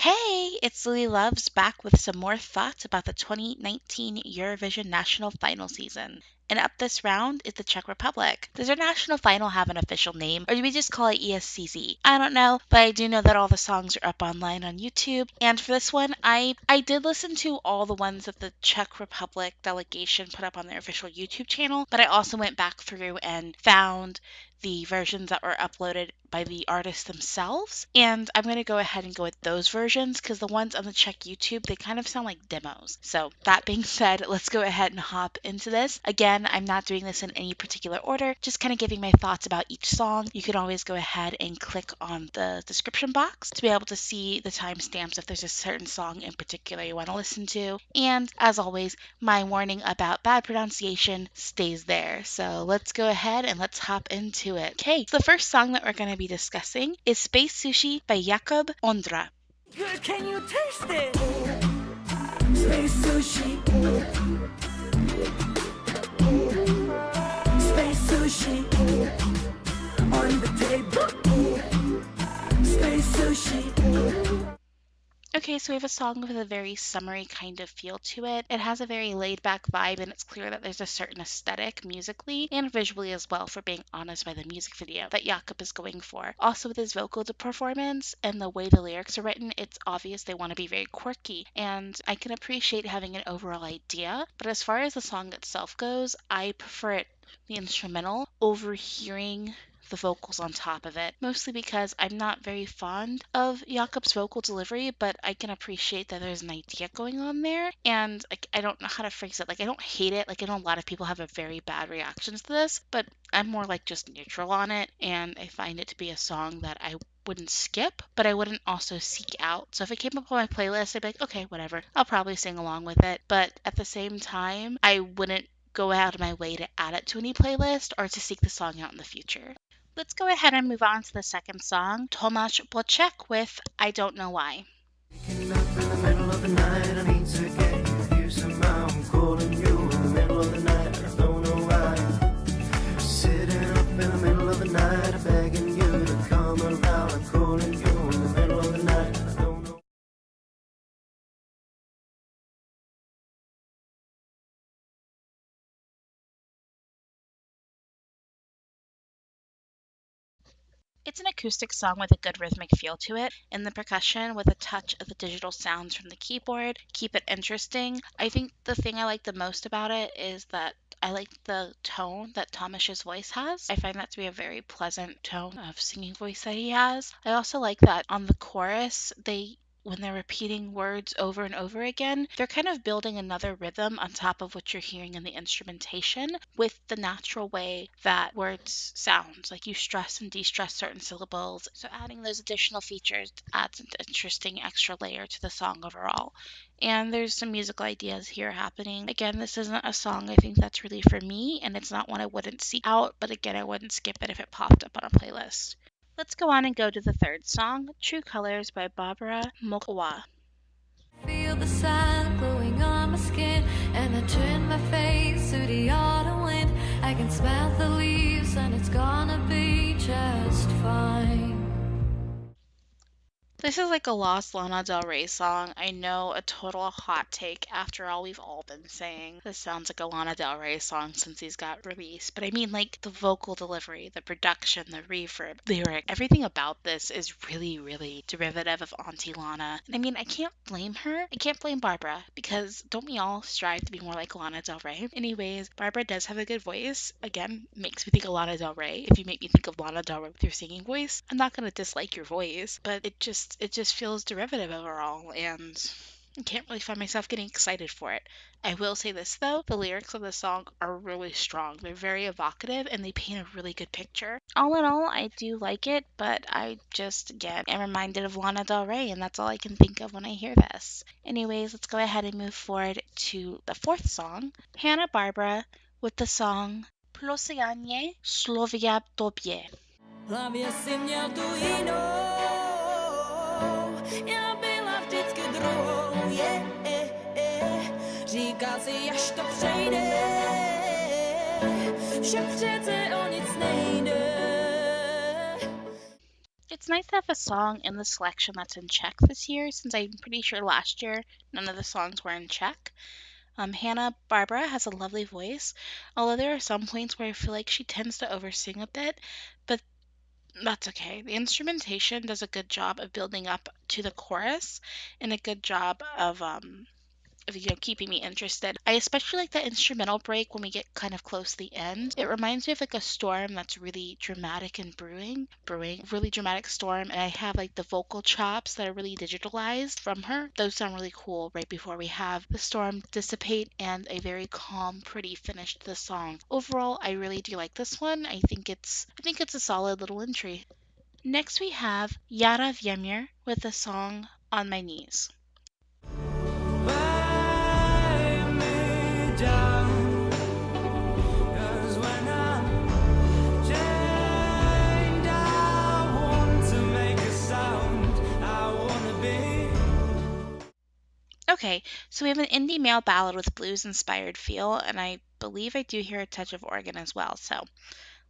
Hey, it's Lili Loves back with some more thoughts about the 2019 Eurovision National Final season. And up this round is the Czech Republic. Does our national final have an official name, or do we just call it ESCZ? I don't know, but I do know that all the songs are up online on YouTube. And for this one, I did listen to all the ones that the Czech Republic delegation put up on their official YouTube channel, but I also went back through and found the versions that were uploaded by the artists themselves. And I'm going to go ahead and go with those versions because the ones on the Czech YouTube, they kind of sound like demos. So that being said, let's go ahead and hop into this. Again, I'm not doing this in any particular order, just kind of giving my thoughts about each song. You can always go ahead and click on the description box to be able to see the timestamps if there's a certain song in particular you want to listen to. And as always, my warning about bad pronunciation stays there. So let's go ahead and let's hop into it. Okay, so the first song that we're going to be discussing is Space Sushi by Jakub, Ondra. Good, can you taste it? Space sushi. Space sushi. On the table. Space sushi. Okay, so we have a song with a very summery kind of feel to it. It has a very laid-back vibe, and it's clear that there's a certain aesthetic musically and visually as well, for being honest, by the music video that Jakub is going for. Also, with his vocal performance and the way the lyrics are written, it's obvious they want to be very quirky, and I can appreciate having an overall idea, but as far as the song itself goes, I prefer it the instrumental over hearing the vocals on top of it, mostly because I'm not very fond of Jakub's vocal delivery, but I can appreciate that there's an idea going on there, and I don't know how to phrase it. I don't hate it. I know a lot of people have a very bad reactions to this, but I'm more just neutral on it, and I find it to be a song that I wouldn't skip, but I wouldn't also seek out. So if it came up on my playlist, I'd be like, okay, whatever. I'll probably sing along with it, but at the same time, I wouldn't go out of my way to add it to any playlist or to seek the song out in the future. Let's go ahead and move on to the second song, Tomáš, Boček with I Don't Know Why. Waking up in the middle of the night, I need to get with you somehow. I'm calling you in the middle of the night, I don't know why. Sitting up in the middle of the night, I'm begging you to come around. I'm calling you in the middle of the night, I don't know. It's an acoustic song with a good rhythmic feel to it, and the percussion with a touch of the digital sounds from the keyboard keep it interesting. I think the thing I like the most about it is that I like the tone that Tomáš's voice has. I find that to be a very pleasant tone of singing voice that he has. I also like that on the chorus, when they're repeating words over and over again, they're kind of building another rhythm on top of what you're hearing in the instrumentation with the natural way that words sound. You stress and de-stress certain syllables. So adding those additional features adds an interesting extra layer to the song overall. And there's some musical ideas here happening. Again, this isn't a song I think that's really for me, and it's not one I wouldn't seek out, but again, I wouldn't skip it if it popped up on a playlist. Let's go on and go to the third song, True Colors by Barbora, Mochowa. Feel the sun glowing on my skin, and I turn my face to the autumn wind. I can smell the leaves, and it's gonna be just fine. This is a lost Lana Del Rey song. I know, a total hot take after all we've all been saying. This sounds like a Lana Del Rey song since he's got released. But I mean, the vocal delivery, the production, the reverb, lyric, everything about this is really, really derivative of Auntie Lana. And I mean, I can't blame her. I can't blame Barbara, because don't we all strive to be more like Lana Del Rey? Anyways, Barbara does have a good voice. Again, makes me think of Lana Del Rey. If you make me think of Lana Del Rey with your singing voice, I'm not going to dislike your voice, but it just feels derivative overall, and I can't really find myself getting excited for it. I will say this though, the lyrics of the song are really strong. They're very evocative, and they paint a really good picture. All in all, I do like it, but I just, again, am reminded of Lana Del Rey, and that's all I can think of when I hear this. Anyways, let's go ahead and move forward to the fourth song, Hana Barbara, with the song Posleaní, slova, tobě. Hlavě si měl tu jinou, já byla vždycky druhou, říká si, až to přejde, že přece o nic nejde. It's nice to have a song in the selection that's in Czech this year, since I'm pretty sure last year none of the songs were in Czech. Hana Barbara has a lovely voice, although there are some points where I feel like she tends to oversing a bit, but that's okay. The instrumentation does a good job of building up to the chorus and a good job of keeping me interested. I especially like that instrumental break when we get kind of close to the end. It reminds me of like a storm that's really dramatic and brewing, really dramatic storm, and I have like the vocal chops that are really digitalized from her. Those sound really cool right before we have the storm dissipate and a very calm, pretty finish to the song. Overall, I really do like this one. I think it's a solid little entry. Next we have Jara Vymer with the song On My Knees. Lay me down, 'cause when I'm chained, I want to make a sound. I wanna be. Okay, so we have an indie male ballad with blues-inspired feel, and I believe I do hear a touch of organ as well, so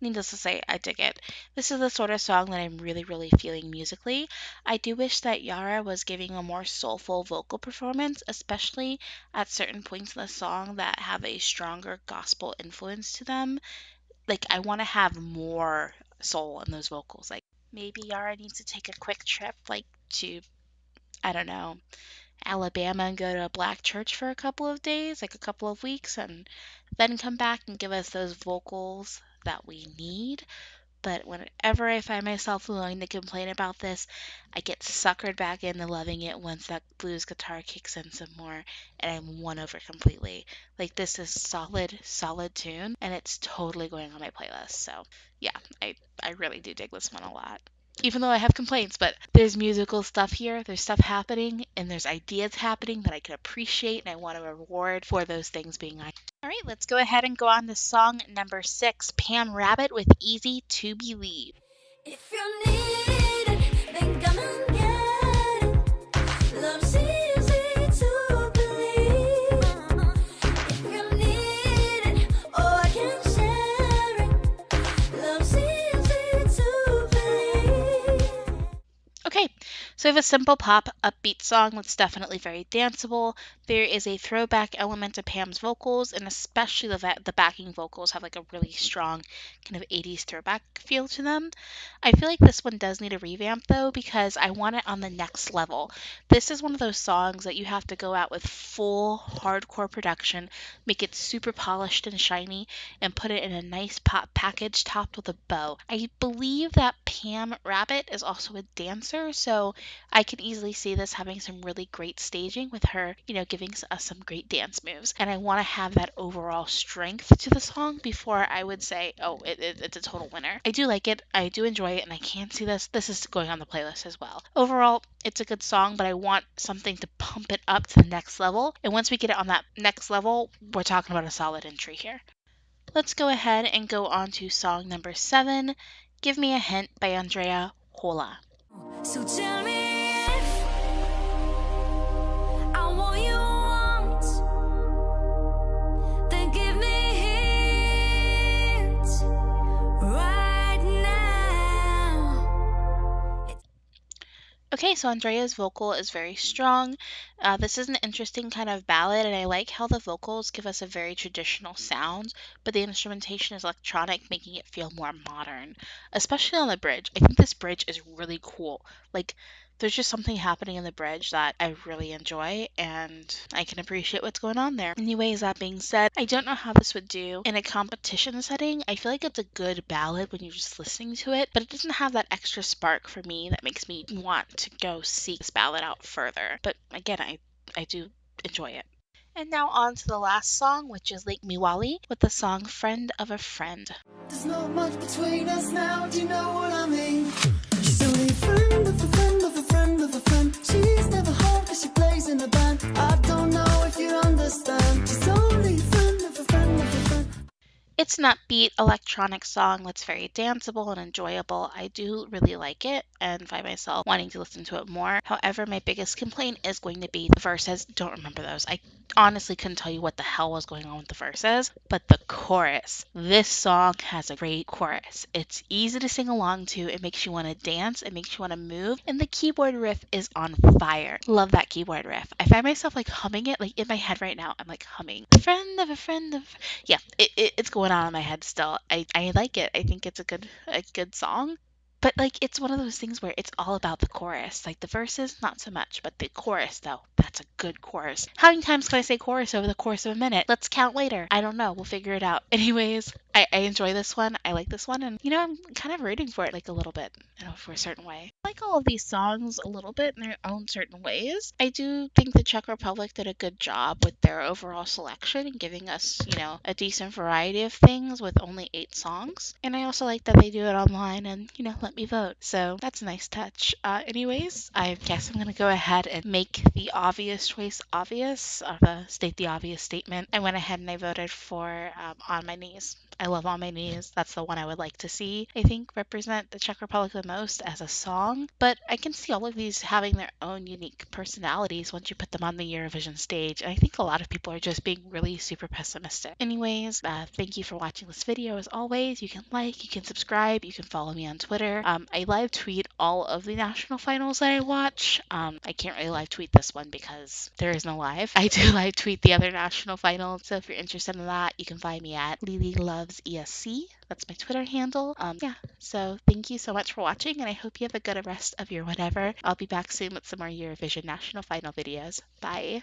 needless to say, I dig it. This is the sort of song that I'm really, really feeling musically. I do wish that Jara was giving a more soulful vocal performance, especially at certain points in the song that have a stronger gospel influence to them. Like, I want to have more soul in those vocals. Like, maybe Jara needs to take a quick trip, like, to, I don't know, Alabama and go to a black church for a couple of days, like a couple of weeks, and then come back and give us those vocals that we need. But whenever I find myself willing to complain about this, I get suckered back into loving it once that blues guitar kicks in some more and I'm won over completely. Like, this is solid tune, and it's totally going on my playlist. So yeah, I really do dig this one a lot. Even though I have complaints, but there's musical stuff here, there's stuff happening, and there's ideas happening that I can appreciate, and I want to reward for those things being on. All right, let's go ahead and go on to song number 6, Pam Rabbit with Easy to Believe. If you need it, then come and get it. Love's easy to believe. If you need it, oh, I can share it. Love's easy to believe. Okay, so we have a simple pop, upbeat song that's definitely very danceable. There is a throwback element to Pam's vocals, and especially the backing vocals have like a really strong kind of 80s throwback feel to them. I feel like this one does need a revamp though, because I want it on the next level. This is one of those songs that you have to go out with full hardcore production, make it super polished and shiny, and put it in a nice pop package topped with a bow. I believe that Pam Rabbit is also a dancer, so I can easily see this having some really great staging with her, giving us some great dance moves. And I want to have that overall strength to the song before I would say, oh, it's a total winner. I do like it, I do enjoy it, and I can see this. This is going on the playlist as well. Overall, it's a good song, but I want something to pump it up to the next level. And once we get it on that next level, we're talking about a solid entry here. Let's go ahead and go on to song number 7, Give Me a Hint by Andrea, Holá. So tell me if I want you once, then give me hints right now. Okay, so Andrea's vocal is very strong. This is an interesting kind of ballad, and I like how the vocals give us a very traditional sound, but the instrumentation is electronic, making it feel more modern, especially on the bridge. I think this bridge is really cool. Like, there's just something happening in the bridge that I really enjoy, and I can appreciate what's going on there. Anyways, that being said, I don't know how this would do in a competition setting. I feel like it's a good ballad when you're just listening to it, but it doesn't have that extra spark for me that makes me want to go seek this ballad out further. But again, I do enjoy it. And now on to the last song, which is Lake Miwali with the song Friend of a Friend. There's not much between us now, do you know what I mean? She's only a friend of a friend of a friend of a friend. She's never home cause she plays in a band. I don't know if you understand. She's only a friend of a friend of a friend. It's an upbeat electronic song that's very danceable and enjoyable. I do really like it and find myself wanting to listen to it more. However, my biggest complaint is going to be the verses. Don't remember those. I honestly couldn't tell you what the hell was going on with the verses, but the chorus. This song has a great chorus. It's easy to sing along to. It makes you want to dance. It makes you want to move. And the keyboard riff is on fire. Love that keyboard riff. I find myself like humming it like in my head right now. I'm like humming. A friend of a friend of. Yeah, it's going on in my head still. I like it. I think it's a good song. But like it's one of those things where it's all about the chorus. Like the verses, not so much, but the chorus though, that's a good chorus. How many times can I say chorus over the course of a minute? Let's count later. I don't know. We'll figure it out. Anyways, I enjoy this one. I like this one, and I'm kind of rooting for it like a little bit, for a certain way. I like all of these songs a little bit in their own certain ways. I do think the Czech Republic did a good job with their overall selection and giving us, a decent variety of things with only 8 songs. And I also like that they do it online and, let me vote. So that's a nice touch. Anyways, I guess I'm going to go ahead and make the obvious choice obvious, state the obvious statement. I went ahead and I voted for On My Knees. I love On My Knees. That's the one I would like to see, I think, represent the Czech Republic the most as a song. But I can see all of these having their own unique personalities once you put them on the Eurovision stage. And I think a lot of people are just being really super pessimistic. Anyways, thank you for watching this video as always. You can like, you can subscribe, you can follow me on Twitter. I live tweet all of the national finals that I watch. I can't really live tweet this one because there is no live. I do live tweet the other national finals, so if you're interested in that, you can find me at Lili Loves ESC. That's my Twitter handle. Yeah, so thank you so much for watching, and I hope you have a good rest of your whatever. I'll be back soon with some more Eurovision national final videos. Bye.